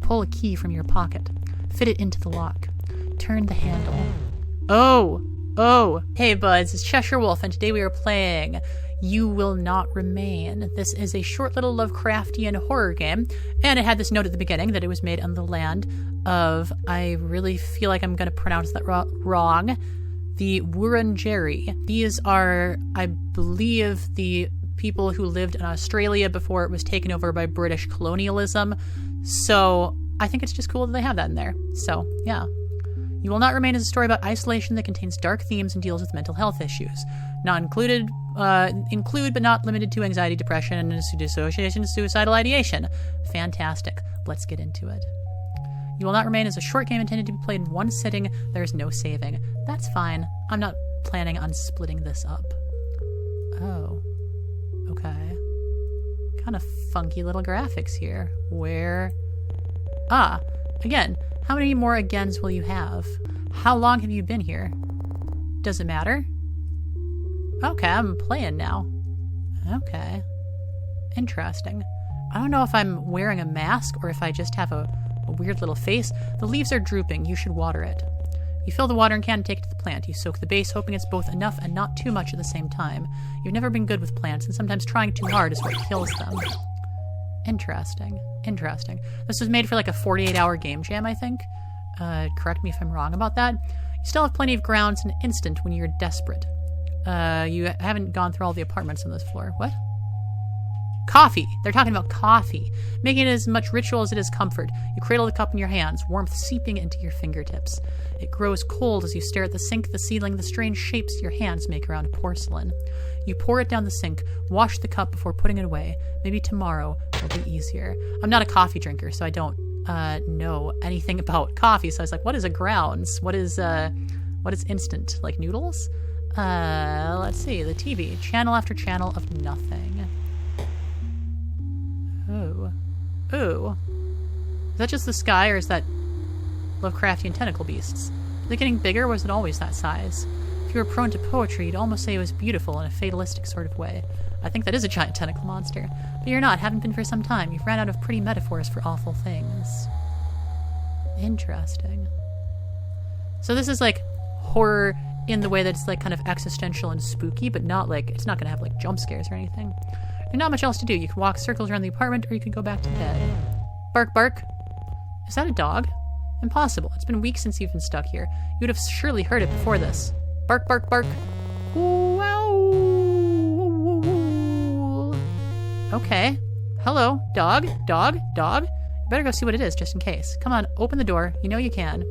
pull a key from your pocket. Fit it into the lock. Turn the handle. Oh! Hey buds, it's Cheshire Wolf, and today we are playing You Will Not Remain. This is a short little Lovecraftian horror game, and it had this note at the beginning that it was made on the land of, I really feel like I'm going to pronounce that wrong, the Wurundjeri. These are, I believe, the people who lived in Australia before it was taken over by British colonialism. So I think it's just cool that they have that in there. So, yeah. You Will Not Remain is a story about isolation that contains dark themes and deals with mental health issues. Not include but not limited to anxiety, depression, and dissociation and suicidal ideation. Fantastic. Let's get into it. You Will Not Remain is a short game intended to be played in one sitting. There is no saving. That's fine. I'm not planning on splitting this up. Oh. Okay. Kind of funky little graphics here. Where? Ah, again. How many more agains will you have? How long have you been here? Does it matter? Okay, I'm playing now. Okay. Interesting. I don't know if I'm wearing a mask or if I just have a weird little face. The leaves are drooping. You should water it. You fill the watering can and take it to the plant. You soak the base, hoping it's both enough and not too much at the same time. You've never been good with plants, and sometimes trying too hard is what kills them. Interesting. This was made for like a 48-hour game jam, I think. Correct me if I'm wrong about that. You still have plenty of grounds in an instant when you're desperate. You haven't gone through all the apartments on this floor. What? Coffee! They're talking about coffee. Making it as much ritual as it is comfort. You cradle the cup in your hands, warmth seeping into your fingertips. It grows cold as you stare at the sink, the ceiling, the strange shapes your hands make around porcelain. You pour it down the sink, wash the cup before putting it away. Maybe tomorrow will be easier. I'm not a coffee drinker, so I don't know anything about coffee. So I was like, what is a grounds? What is instant? Like noodles? Let's see. The TV. Channel after channel of nothing. Ooh. Is that just the sky, or is that Lovecraftian tentacle beasts? Are they getting bigger, or was it always that size? If you were prone to poetry, you'd almost say it was beautiful in a fatalistic sort of way. I think that is a giant tentacle monster. But you're not, haven't been for some time. You've ran out of pretty metaphors for awful things. Interesting. So this is like horror in the way that it's like kind of existential and spooky, but not like, it's not going to have like jump scares or anything. There's not much else to do. You can walk circles around the apartment, or you can go back to bed. Bark, bark. Is that a dog? Impossible. It's been weeks since you've been stuck here. You would have surely heard it before this. Bark, bark, bark. Wow. Okay. Hello, dog. You better go see what it is, just in case. Come on, open the door. You know you can.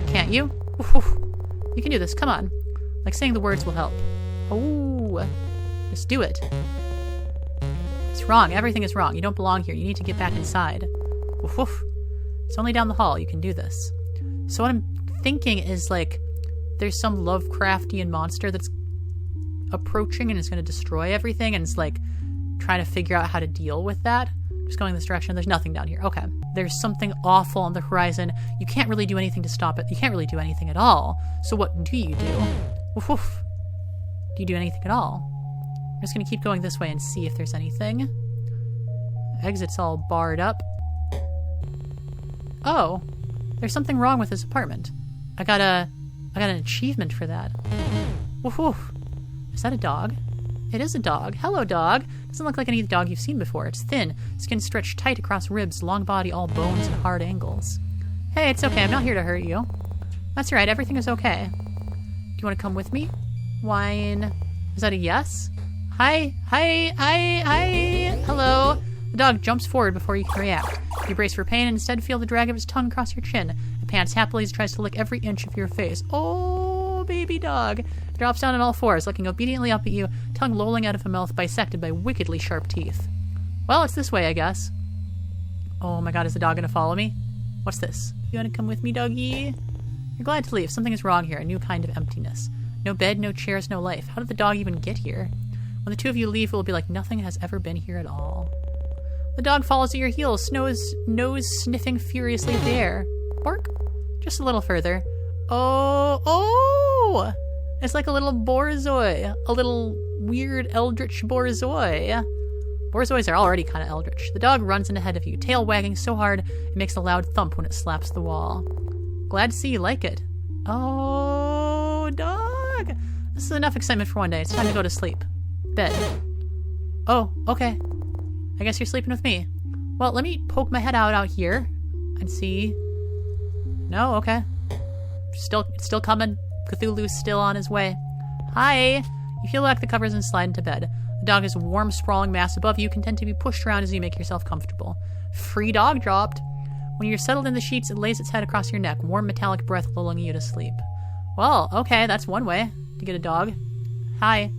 Can't you? You can do this. Come on. Like saying the words will help. Oh. Just do it. It's wrong. Everything is wrong. You don't belong here. You need to get back inside. It's only down the hall. You can do this. So what I'm thinking is like there's some Lovecraftian monster that's approaching and is going to destroy everything, and it's like trying to figure out how to deal with that. Just going this direction. There's nothing down here. Okay. There's something awful on the horizon. You can't really do anything to stop it. You can't really do anything at all. So what do you do? Do you do anything at all? I'm just going to keep going this way and see if there's anything. Exit's all barred up. Oh, there's something wrong with this apartment. I got an achievement for that. Is that a dog? It is a dog. Hello, dog. Doesn't look like any dog you've seen before. It's thin, skin stretched tight across ribs, long body, all bones and hard angles. Hey, it's okay. I'm not here to hurt you. That's right. Everything is okay. Do you want to come with me? Whine. Is that a yes? Hi. Hello. The dog jumps forward before you can react. You brace for pain and instead feel the drag of his tongue across your chin. It pants happily as he tries to lick every inch of your face. Oh, baby dog. It drops down on all fours, looking obediently up at you, tongue lolling out of a mouth bisected by wickedly sharp teeth. Well, it's this way, I guess. Oh my god, is the dog going to follow me? What's this? You want to come with me, doggy? You're glad to leave. Something is wrong here, a new kind of emptiness. No bed, no chairs, no life. How did the dog even get here? When the two of you leave, it will be like nothing has ever been here at all. The dog follows at your heels, nose sniffing furiously at the air. Bark. Just a little further. Oh! It's like a little borzoi. A little weird eldritch borzoi. Borzois are already kind of eldritch. The dog runs in ahead of you, tail wagging so hard it makes a loud thump when it slaps the wall. Glad to see you like it. Oh, dog! This is enough excitement for one day. It's time to go to sleep. Bed. Oh, okay. I guess you're sleeping with me. Well, let me poke my head out here and see. No, okay. It's still coming. Cthulhu's still on his way. Hi! You peel back the covers and slide into bed. The dog is a warm, sprawling mass above you, content to be pushed around as you make yourself comfortable. Free dog dropped. When you're settled in the sheets, it lays its head across your neck, warm metallic breath lulling you to sleep. Well, okay, that's one way to get a dog. Hi.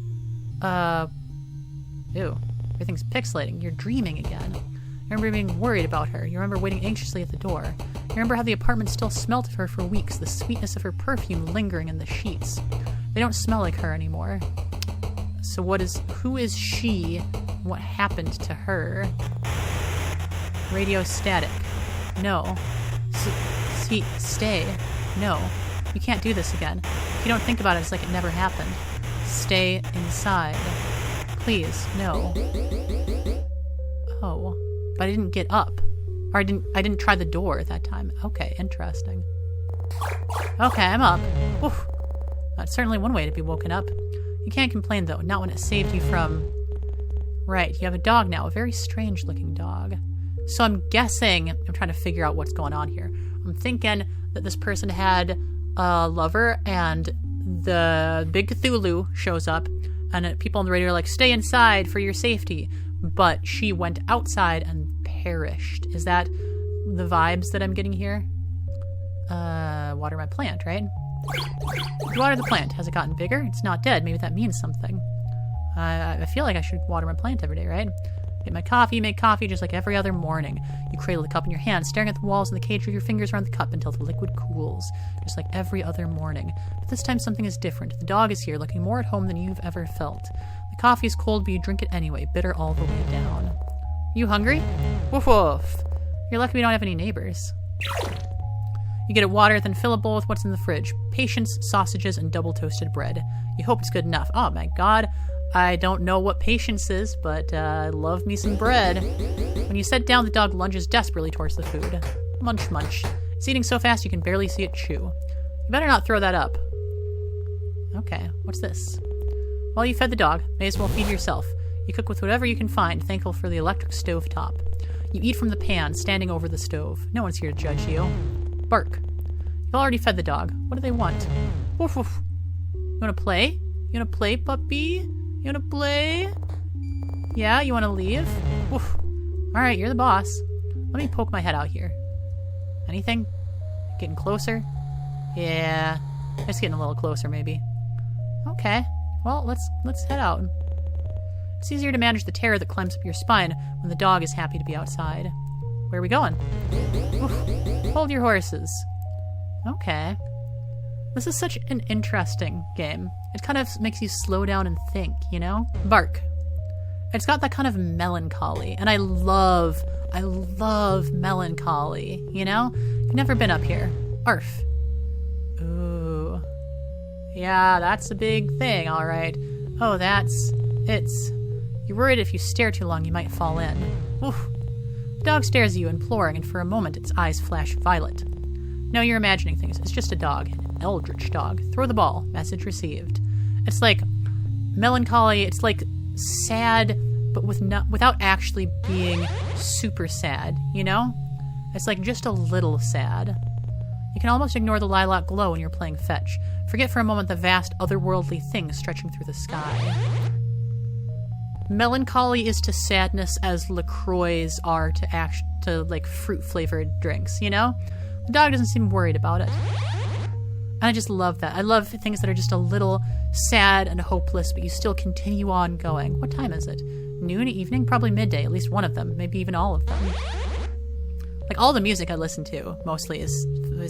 Ew. Everything's pixelating. You're dreaming again. You remember being worried about her. You remember waiting anxiously at the door. You remember how the apartment still smelt of her for weeks, the sweetness of her perfume lingering in the sheets. They don't smell like her anymore. So who is she? What happened to her? Radio static. No. Stay. No. You can't do this again. If you don't think about it, it's like it never happened. Stay inside. Please, no. Oh. But I didn't get up. Or I didn't try the door at that time. Okay, interesting. Okay, I'm up. Oof. That's certainly one way to be woken up. You can't complain, though. Not when it saved you from... Right, you have a dog now. A very strange-looking dog. So I'm guessing... I'm trying to figure out what's going on here. I'm thinking that this person had a lover, and the big Cthulhu shows up, and people on the radio are like, stay inside for your safety. But she went outside and perished. Is that the vibes that I'm getting here? Water my plant, right? You water the plant. Has it gotten bigger? It's not dead. Maybe that means something. I feel like I should water my plant every day, right? Get my coffee, make coffee just like every other morning. You cradle the cup in your hand, staring at the walls in the cage with your fingers around the cup until the liquid cools, just like every other morning. But this time something is different. The dog is here, looking more at home than you've ever felt. The coffee is cold, but you drink it anyway, bitter all the way down. You hungry? Woof woof. You're lucky we don't have any neighbors. You get a water, then fill a bowl with what's in the fridge. Patience, sausages, and double toasted bread. You hope it's good enough. Oh my god. I don't know what patience is, but I love me some bread. When you set down, the dog lunges desperately towards the food. Munch, munch. It's eating so fast you can barely see it chew. You better not throw that up. Okay, what's this? Well, you fed the dog. May as well feed yourself. You cook with whatever you can find, thankful for the electric stove top. You eat from the pan, standing over the stove. No one's here to judge you. Bark. You've already fed the dog. What do they want? Woof woof. You wanna play? You wanna play, puppy? You wanna play? Yeah, you wanna leave? Woof. Alright, you're the boss. Let me poke my head out here. Anything? Getting closer? Yeah. Just getting a little closer, maybe. Okay. Well, let's head out. It's easier to manage the terror that climbs up your spine when the dog is happy to be outside. Where are we going? Oof. Hold your horses. Okay. This is such an interesting game. It kind of makes you slow down and think, you know? Bark. It's got that kind of melancholy, and I love melancholy, you know? You've never been up here. Arf. Ooh. Yeah, that's a big thing, alright. Oh, it's... You're worried if you stare too long you might fall in. Oof. The dog stares at you, imploring, and for a moment its eyes flash violet. No, you're imagining things. It's just a dog. An eldritch dog. Throw the ball. Message received. It's like melancholy. It's like sad, but without actually being super sad, you know? It's like just a little sad. You can almost ignore the lilac glow when you're playing fetch. Forget for a moment the vast, otherworldly things stretching through the sky. Melancholy is to sadness as LaCroix are to like fruit-flavored drinks, you know? The dog doesn't seem worried about it. And I just love that. I love things that are just a little sad and hopeless, but you still continue on going. What time is it? Noon, evening? Probably midday, at least one of them. Maybe even all of them. Like, all the music I listen to, mostly, is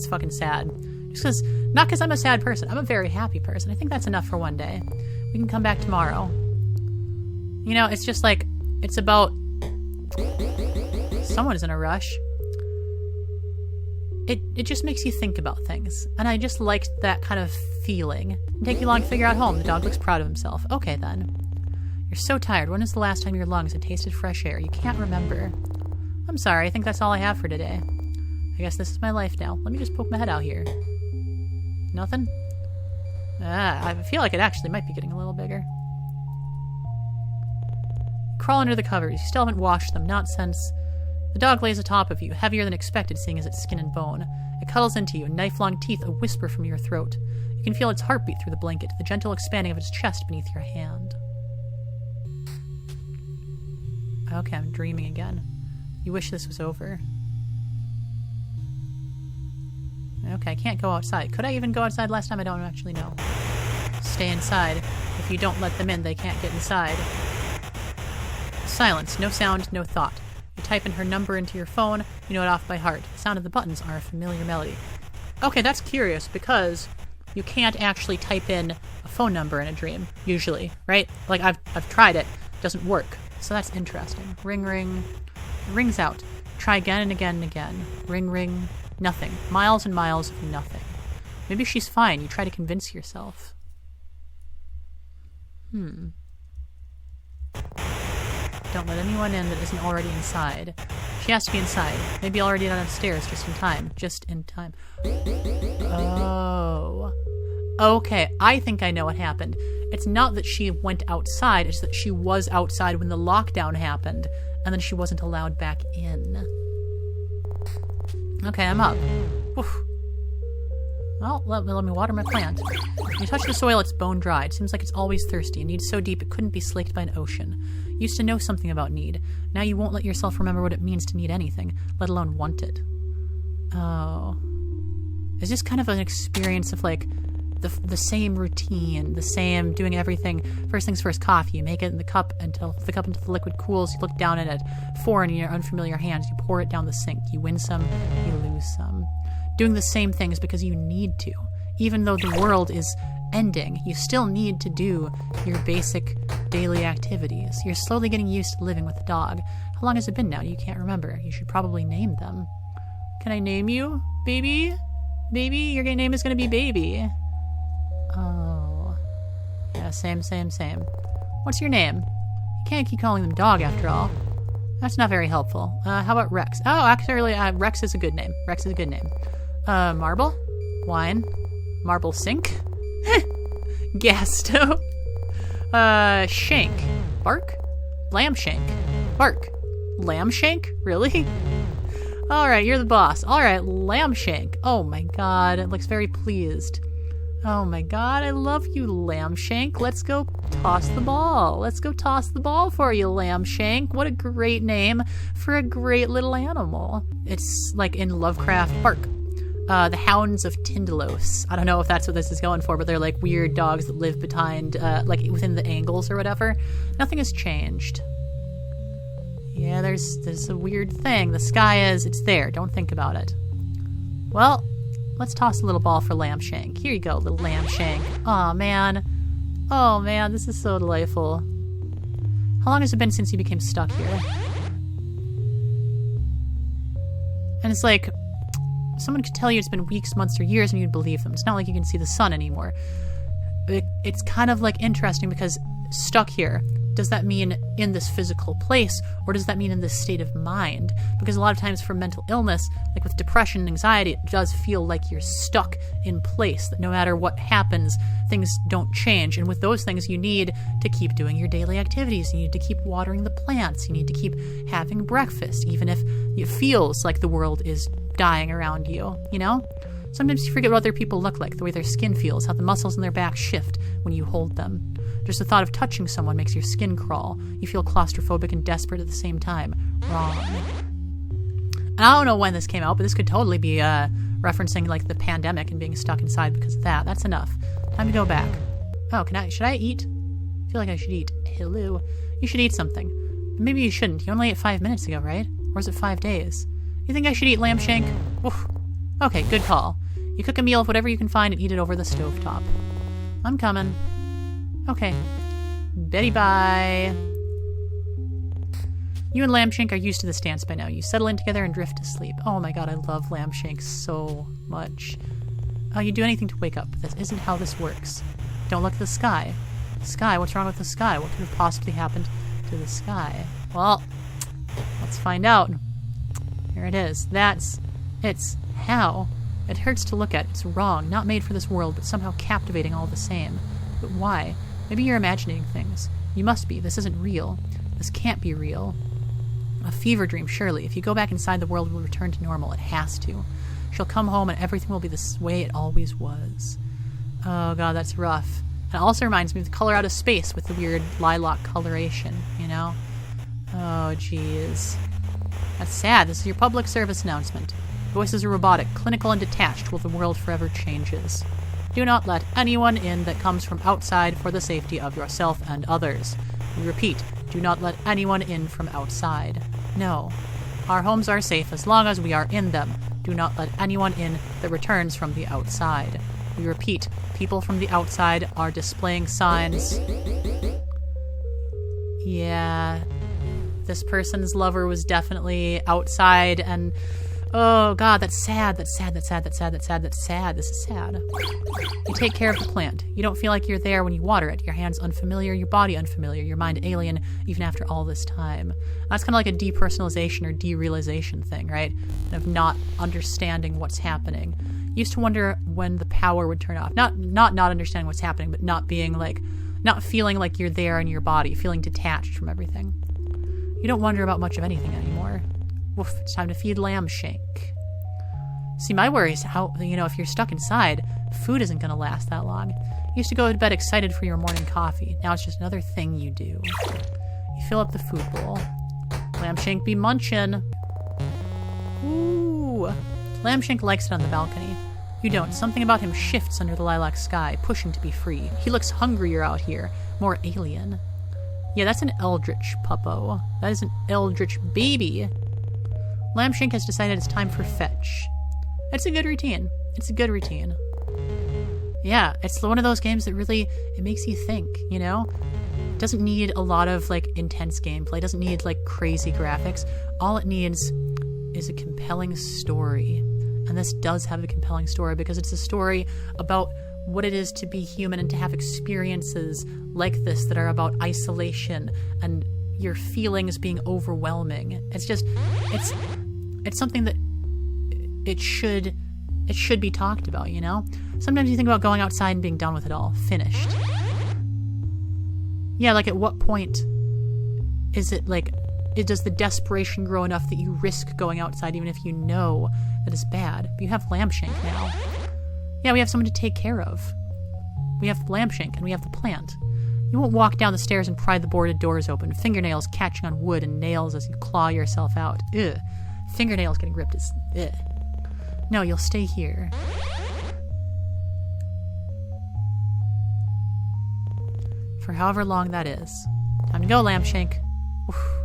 fucking sad. Just because, not because I'm a sad person. I'm a very happy person. I think that's enough for one day. We can come back tomorrow. You know, it's just like, it's about... Someone is in a rush. It just makes you think about things. And I just liked that kind of feeling. It'd take you long to figure out home. The dog looks proud of himself. Okay, then. You're so tired. When was the last time your lungs had tasted fresh air? You can't remember. I'm sorry. I think that's all I have for today. I guess this is my life now. Let me just poke my head out here. Nothing? I feel like it actually might be getting a little bigger. Crawl under the covers. You still haven't washed them. Not since... The dog lays atop of you, heavier than expected, seeing as it's skin and bone. It cuddles into you, knife-long teeth a whisper from your throat. You can feel its heartbeat through the blanket, the gentle expanding of its chest beneath your hand. Okay, I'm dreaming again. You wish this was over. Okay, I can't go outside. Could I even go outside last time? I don't actually know. Stay inside. If you don't let them in, they can't get inside. Silence. No sound, no thought. You type in her number into your phone. You know it off by heart. The sound of the buttons are a familiar melody. Okay, that's curious because you can't actually type in a phone number in a dream, usually, right? Like, I've tried it. It doesn't work. So that's interesting. Ring, ring. It rings out. Try again and again and again. Ring, ring. Nothing. Miles and miles of nothing. Maybe she's fine. You try to convince yourself. Don't let anyone in that isn't already inside. She has to be inside. Maybe already downstairs just in time. Just in time. Oh. Okay, I think I know what happened. It's not that she went outside, it's that she was outside when the lockdown happened, and then she wasn't allowed back in. Okay, I'm up. Oof. Well, let me water my plant. When you touch the soil, it's bone dry. It seems like it's always thirsty. It needs so deep it couldn't be slaked by an ocean. You used to know something about need. Now you won't let yourself remember what it means to need anything, let alone want it. Oh. It's just kind of an experience of, like, the same routine, the same doing everything. First things first, coffee. You make it in the cup until the liquid cools. You look down at it. Foreign in your unfamiliar hands. You pour it down the sink. You win some, you lose some. Doing the same things because you need to. Even though the world is ending, you still need to do your basic daily activities. You're slowly getting used to living with the dog. How long has it been now? You can't remember. You should probably name them. Can I name you? Baby? Baby? Your name is going to be Baby. Oh. Yeah, same. What's your name? You can't keep calling them dog after all. That's not very helpful. How about Rex? Oh, actually, Rex is a good name. Marble? Wine? Marble sink? Gas stove? Shank. Bark? Lamb shank. Bark. Lamb shank? Really? Alright, you're the boss. Alright, lamb shank. Oh my god, it looks very pleased. Oh my god, I love you, lamb shank. Let's go toss the ball. Let's go toss the ball for you, lamb shank. What a great name for a great little animal. It's like in Lovecraft Park. The Hounds of Tindalos. I don't know if that's what this is going for, but they're like weird dogs that live behind, like within the angles or whatever. Nothing has changed. Yeah, there's a weird thing. The sky it's there. Don't think about it. Well, let's toss a little ball for lamb shank. Here you go, little lamb shank. Aw, man. Oh, man, this is so delightful. How long has it been since you became stuck here? And it's like, someone could tell you it's been weeks, months, or years, and you'd believe them. It's not like you can see the sun anymore. It's kind of like interesting because stuck here, does that mean in this physical place, or does that mean in this state of mind? Because a lot of times for mental illness, like with depression and anxiety, it does feel like you're stuck in place, that no matter what happens, things don't change. And with those things, you need to keep doing your daily activities. You need to keep watering the plants. You need to keep having breakfast, even if it feels like the world is dying around you, you know? Sometimes you forget what other people look like, the way their skin feels, how the muscles in their back shift when you hold them. Just the thought of touching someone makes your skin crawl. You feel claustrophobic and desperate at the same time. Wrong. And I don't know when this came out, but this could totally be referencing like the pandemic and being stuck inside because of that. That's enough. Time to go back. Oh, should I eat? I feel like I should eat. Hello. You should eat something. Maybe you shouldn't. You only ate 5 minutes ago, right? Or is it 5 days? You think I should eat lamb shank? Oof. Okay, good call. You cook a meal of whatever you can find and eat it over the stovetop. I'm coming. Okay. Betty bye. You and lamb shank are used to this dance by now. You settle in together and drift to sleep. Oh my god, I love lamb shank so much. You do anything to wake up, but this isn't how this works. Don't look at the sky. Sky? What's wrong with the sky? What could have possibly happened to the sky? Well, let's find out. Here it is. It's how? It hurts to look at. It's wrong. Not made for this world, but somehow captivating all the same. But why? Maybe you're imagining things. You must be. This isn't real. This can't be real. A fever dream, surely. If you go back inside, the world will return to normal. It has to. She'll come home and everything will be the way it always was. Oh god, that's rough. It also reminds me of the color out of space with the weird lilac coloration, you know? Oh, jeez. That's sad. This is your public service announcement. Voices are robotic, clinical, and detached while the world forever changes. Do not let anyone in that comes from outside for the safety of yourself and others. We repeat, do not let anyone in from outside. No. Our homes are safe as long as we are in them. Do not let anyone in that returns from the outside. We repeat, people from the outside are displaying signs. Yeah. This person's lover was definitely outside and... Oh god, that's sad, that's sad, that's sad, that's sad, that's sad, that's sad. This is sad. You take care of the plant. You don't feel like you're there when you water it. Your hand's unfamiliar, your body unfamiliar, your mind alien, even after all this time. That's kind of like a depersonalization or derealization thing, right? Of not understanding what's happening. You used to wonder when the power would turn off. Not understanding what's happening, but not feeling like you're there in your body, feeling detached from everything. You don't wonder about much of anything anymore. Woof, it's time to feed lamb shank. See, my worry is how, if you're stuck inside, food isn't going to last that long. You used to go to bed excited for your morning coffee. Now it's just another thing you do. You fill up the food bowl. Lamb shank be munchin'. Ooh. Lamb shank likes it on the balcony. You don't. Something about him shifts under the lilac sky, pushing to be free. He looks hungrier out here, more alien. Yeah, that's an eldritch puppo. That is an eldritch baby. Lambshank has decided it's time for fetch. It's a good routine. It's a good routine. Yeah, it's one of those games that really, it makes you think, you know? It doesn't need a lot of, intense gameplay. It doesn't need, crazy graphics. All it needs is a compelling story. And this does have a compelling story because it's a story about what it is to be human and to have experiences like this that are about isolation and your feelings being overwhelming. It's something that it should be talked about, you know? Sometimes you think about going outside and being done with it all. Finished. Yeah, at what point is it, does the desperation grow enough that you risk going outside even if you know that it's bad? But you have Lambshank now. Yeah, we have someone to take care of. We have Lambshank and we have the plant. You won't walk down the stairs and pry the boarded doors open, fingernails catching on wood and nails as you claw yourself out. Ugh. Fingernails getting ripped is... ugh. No, you'll stay here. For however long that is. Time to go, Lambshank. Oof.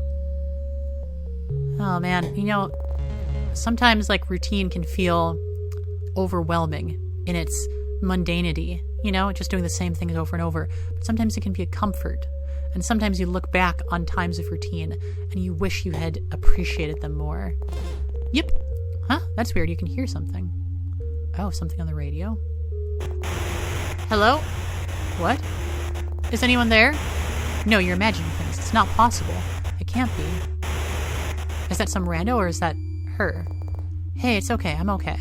Oh, man. Sometimes, routine can feel overwhelming in its mundanity. Just doing the same things over and over. But sometimes it can be a comfort. And sometimes you look back on times of routine and you wish you had appreciated them more. Yep. Huh? That's weird. You can hear something. Oh, something on the radio. Hello? What? Is anyone there? No, you're imagining things. It's not possible. It can't be. Is that some rando or is that her? Hey, it's okay. I'm okay.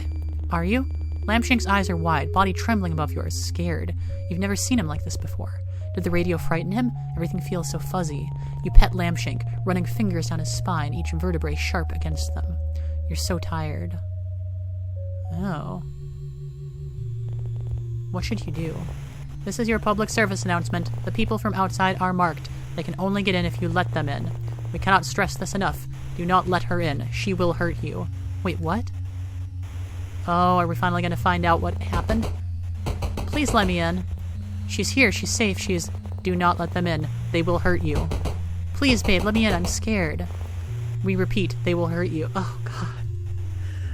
Are you? Lambshank's eyes are wide, body trembling above yours, scared. You've never seen him like this before. Did the radio frighten him? Everything feels so fuzzy. You pet Lambshank, running fingers down his spine, each vertebrae sharp against them. You're so tired. Oh. What should you do? This is your public service announcement. The people from outside are marked. They can only get in if you let them in. We cannot stress this enough. Do not let her in. She will hurt you. Wait, what? Oh, are we finally going to find out what happened? Please let me in. She's here. She's safe. Do not let them in. They will hurt you. Please, babe, let me in. I'm scared. We repeat, they will hurt you. Oh, God.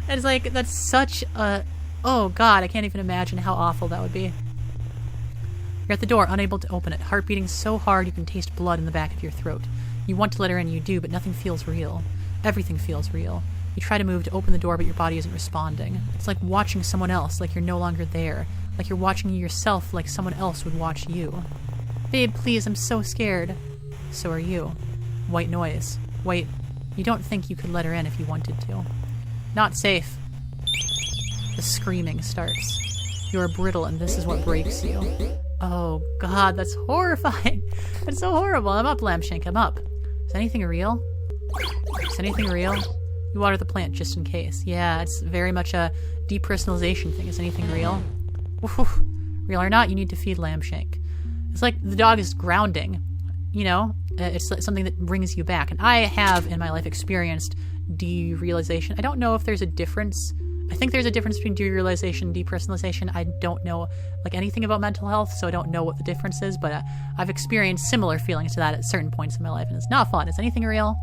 It's that's such a... Oh, God, I can't even imagine how awful that would be. You're at the door, unable to open it, heart beating so hard you can taste blood in the back of your throat. You want to let her in, you do, but nothing feels real. Everything feels real. You try to move to open the door, but your body isn't responding. It's like watching someone else, like you're no longer there. Like you're watching yourself like someone else would watch you. Babe, please, I'm so scared. So are you. White noise. Wait, you don't think you could let her in if you wanted to. Not safe. The screaming starts. You are brittle and this is what breaks you. Oh god, that's horrifying. That's so horrible. I'm up, Lampshank, I'm up. Is anything real? Is anything real? You water the plant just in case. Yeah, it's very much a depersonalization thing. Is anything real? Oof. Real or not, you need to feed Lampshank. It's like the dog is grounding. You know, it's something that brings you back. And I have, in my life, experienced derealization. I don't know if there's a difference. I think there's a difference between derealization and depersonalization. I don't know, like, anything about mental health, so I don't know what the difference is, but I've experienced similar feelings to that at certain points in my life, and it's not fun. Is anything real?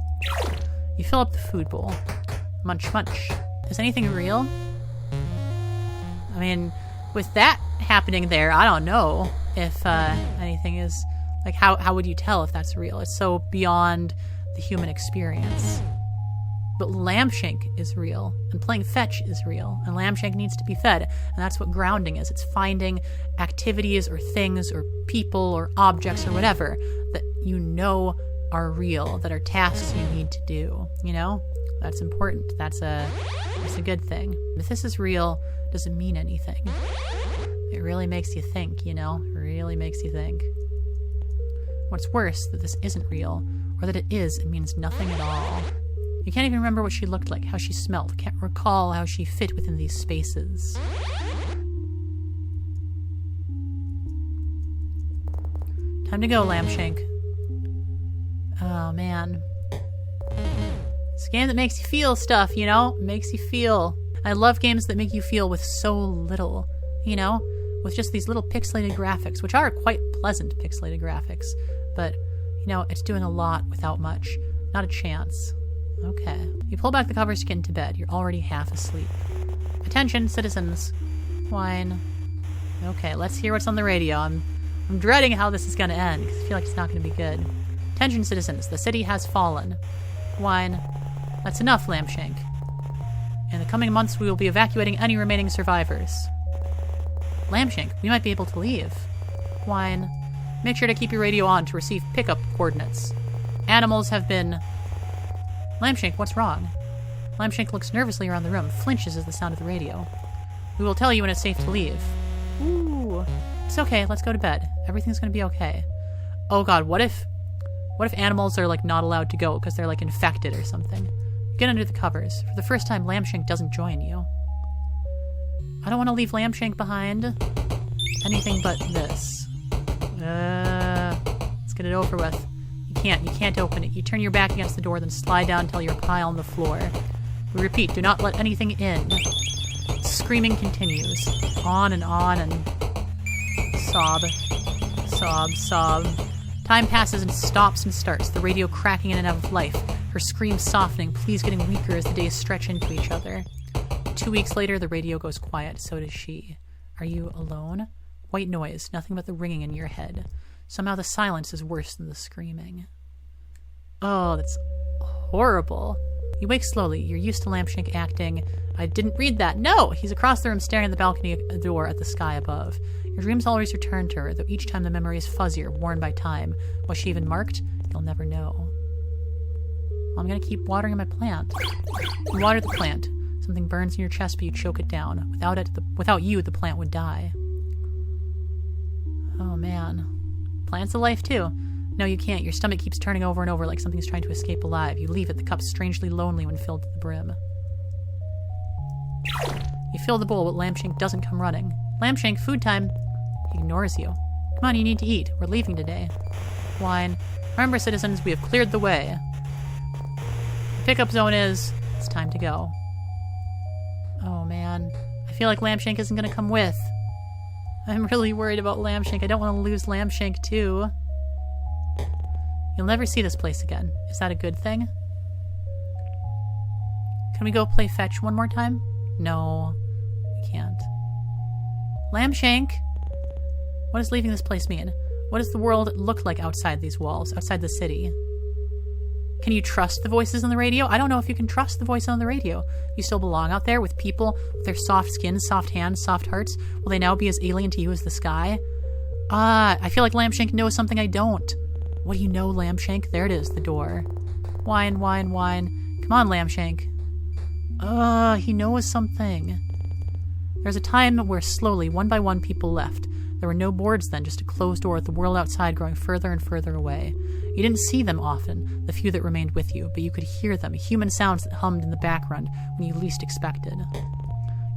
You fill up the food bowl. Munch, munch. Is anything real? I mean, with that happening there, I don't know if anything is... Like, how would you tell if that's real? It's so beyond the human experience. But Lampshank is real, and playing fetch is real, and Lampshank needs to be fed, and that's what grounding is. It's finding activities or things or people or objects or whatever that you know are real, that are tasks you need to do, you know? That's important. That's a good thing. If this is real, it doesn't mean anything. It really makes you think, you know? It really makes you think. What's worse, that this isn't real, or that it is, it means nothing at all. You can't even remember what she looked like, how she smelled, can't recall how she fit within these spaces. Time to go, Lampshank. Oh, man. It's a game that makes you feel stuff, you know? Makes you feel. I love games that make you feel with so little, you know? With just these little pixelated graphics, which are quite pleasant pixelated graphics. But, you know, it's doing a lot without much. Not a chance. Okay. You pull back the covers to get into bed. You're already half asleep. Attention, citizens. Wine. Okay, let's hear what's on the radio. I'm dreading how this is going to end, because I feel like it's not going to be good. Attention, citizens. The city has fallen. Wine. That's enough, Lampshank. In the coming months, we will be evacuating any remaining survivors. Lampshank, we might be able to leave. Wine. Make sure to keep your radio on to receive pickup coordinates. Animals have been... Lampshank, what's wrong? Lampshank looks nervously around the room, flinches at the sound of the radio. We will tell you when it's safe to leave. Ooh. It's okay, let's go to bed. Everything's gonna be okay. Oh god, what if animals are, like, not allowed to go because they're, like, infected or something? Get under the covers. For the first time, Lampshank doesn't join you. I don't want to leave Lampshank behind. Anything but this. Let's get it over with. You can't open it. You turn your back against the door, then slide down until you're a pile on the floor. We repeat, do not let anything in. Screaming continues. On, and sob. Sob, sob. Time passes and stops and starts, the radio cracking in and out of life, her screams softening, pleas getting weaker as the days stretch into each other. 2 weeks later, the radio goes quiet, so does she. Are you alone? White noise, nothing but the ringing in your head. Somehow the silence is worse than the screaming. Oh, that's horrible. You wake slowly. You're used to Lampshank acting. I didn't read that. No! He's across the room staring at the balcony door at the sky above. Your dreams always return to her, though each time the memory is fuzzier, worn by time. Was she even marked? You'll never know. Well, I'm gonna keep watering my plant. You water the plant. Something burns in your chest, but you choke it down. Without you, the plant would die. Oh, man. Plant's a life, too. No, you can't. Your stomach keeps turning over and over like something's trying to escape alive. You leave it, the cup's strangely lonely when filled to the brim. You fill the bowl, but Lampshank doesn't come running. Lampshank, food time. He ignores you. Come on, you need to eat. We're leaving today. Wine. Remember, citizens, we have cleared the way. The pickup zone is... It's time to go. Oh, man. I feel like Lampshank isn't going to come with. I'm really worried about Lampshank. I don't want to lose Lampshank, too. You'll never see this place again. Is that a good thing? Can we go play fetch one more time? No, we can't. Lampshank! What does leaving this place mean? What does the world look like outside these walls, outside the city? Can you trust the voices on the radio? I don't know if you can trust the voice on the radio. You still belong out there with people with their soft skin, soft hands, soft hearts? Will they now be as alien to you as the sky? I feel like Lambshank knows something I don't. What do you know, Lambshank? There it is, the door. Whine, whine, whine. Come on, Lambshank. He knows something. There's a time where slowly, one by one, people left. There were no boards then, just a closed door with the world outside growing further and further away. You didn't see them often, the few that remained with you, but you could hear them, human sounds that hummed in the background when you least expected.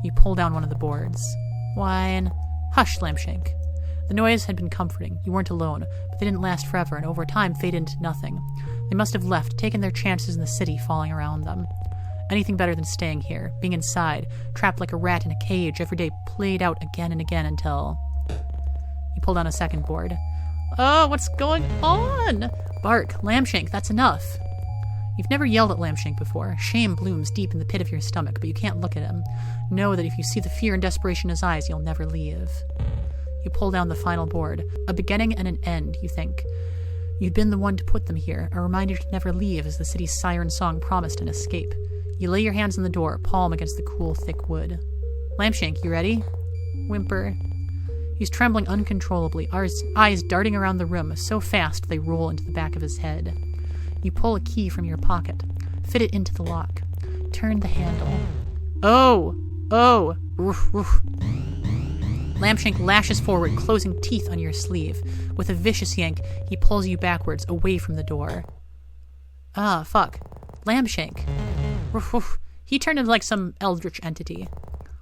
You pull down one of the boards. Whine. Hush, Lambshank. The noise had been comforting. You weren't alone, but they didn't last forever, and over time faded into nothing. They must have left, taken their chances in the city falling around them. Anything better than staying here, being inside, trapped like a rat in a cage, every day played out again and again until... You pull down a second board. Oh, what's going on? Bark, Lambshank, that's enough. You've never yelled at Lambshank before. Shame blooms deep in the pit of your stomach, but you can't look at him. Know that if you see the fear and desperation in his eyes, you'll never leave. You pull down the final board. A beginning and an end, you think. You'd been the one to put them here, a reminder to never leave as the city's siren song promised an escape. You lay your hands on the door, palm against the cool, thick wood. Lambshank, you ready? Whimper. He's trembling uncontrollably, eyes darting around the room so fast they roll into the back of his head. You pull a key from your pocket, fit it into the lock, turn the handle. Oh! Roof, roof. Lambshank lashes forward, closing teeth on your sleeve. With a vicious yank, he pulls you backwards, away from the door. Ah, fuck. Lambshank. Roof, roof. He turned into like some eldritch entity.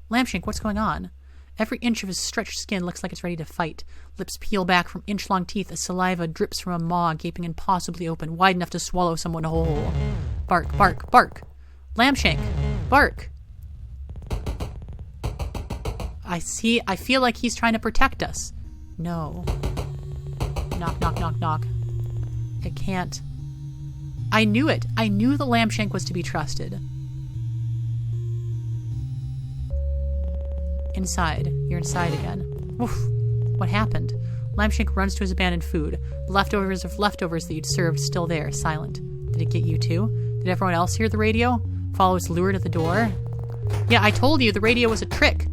Lambshank, what's going on? Every inch of his stretched skin looks like it's ready to fight. Lips peel back from inch-long teeth as saliva drips from a maw gaping impossibly open, wide enough to swallow someone whole. Bark, bark, bark. Lambshank, bark. I feel like he's trying to protect us. No. Knock, knock, knock, knock. It can't. I knew it. I knew the Lambshank was to be trusted. Inside. You're inside again. Oof. What happened? Lambshank runs to his abandoned food. The leftovers of leftovers that you'd served still there, silent. Did it get you too? Did everyone else hear the radio? Follow its lure to the door? Yeah, I told you the radio was a trick.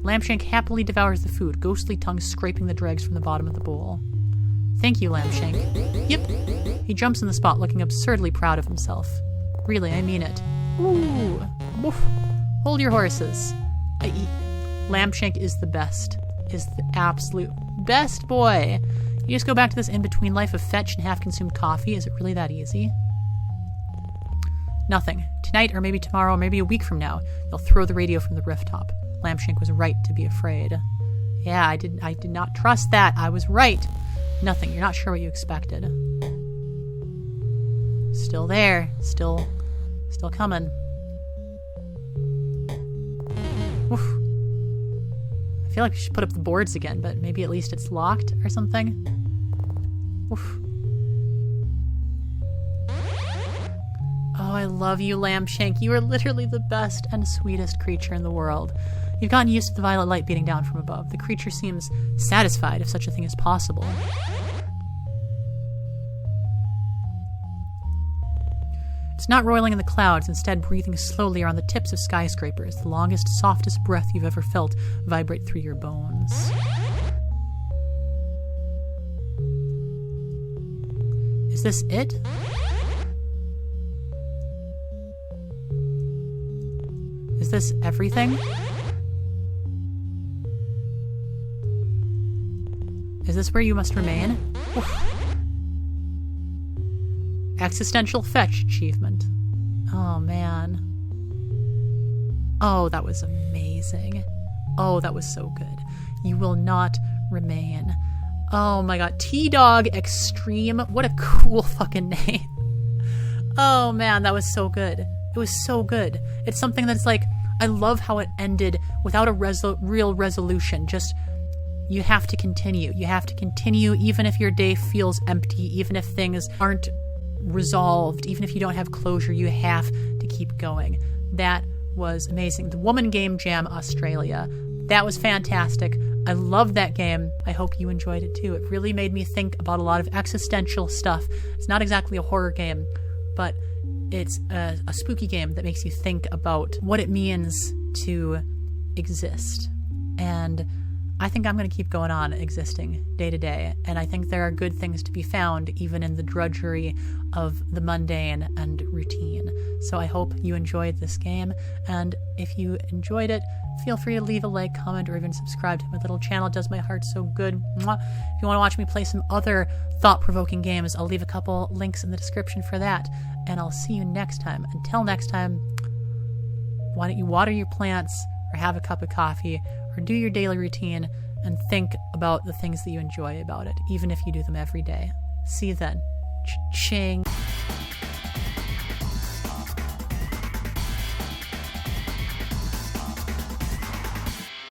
Lambshank happily devours the food, ghostly tongue scraping the dregs from the bottom of the bowl. Thank you, Lambshank. Yep. He jumps in the spot, looking absurdly proud of himself. Really, I mean it. Ooh. Woof. Hold your horses. Lambshank is the best. Is the absolute best boy. You just go back to this in-between life of fetch and half-consumed coffee. Is it really that easy? Nothing. Tonight, or maybe tomorrow, or maybe a week from now, you'll throw the radio from the rooftop. Lambshank was right to be afraid. Yeah, I did not trust that. I was right. Nothing. You're not sure what you expected. Still there. Still coming. Oof. I feel like we should put up the boards again, but maybe at least it's locked or something. Oof. Oh, I love you, Lambshank. You are literally the best and sweetest creature in the world. You've gotten used to the violet light beating down from above. The creature seems satisfied, if such a thing is possible. It's not roiling in the clouds, instead breathing slowly around the tips of skyscrapers, the longest, softest breath you've ever felt vibrate through your bones. Is this it? Is this everything? Is this where you must remain? Oof. Existential fetch achievement. Oh, man. Oh, that was amazing. Oh, that was so good. You will not remain. Oh my god. T-Dog Extreme. What a cool fucking name. Oh man, that was so good. It was so good. It's something that's like, I love how it ended without a real resolution. Just, you have to continue. You have to continue even if your day feels empty, even if things aren't resolved, even if you don't have closure, you have to keep going. That was amazing. The Woman Game Jam Australia. That was fantastic. I loved that game. I hope you enjoyed it too. It really made me think about a lot of existential stuff. It's not exactly a horror game, but it's a spooky game that makes you think about what it means to exist. And I think I'm going to keep going on existing day to day, and I think there are good things to be found even in the drudgery of the mundane and routine. So I hope you enjoyed this game, and if you enjoyed it, feel free to leave a like, comment, or even subscribe to my little channel. It does my heart so good. Mwah. If you want to watch me play some other thought-provoking games, I'll leave a couple links in the description for that, and I'll see you next time. Until next time, why don't you water your plants, or have a cup of coffee, or do your daily routine, and think about the things that you enjoy about it, even if you do them every day. See you then. Ching.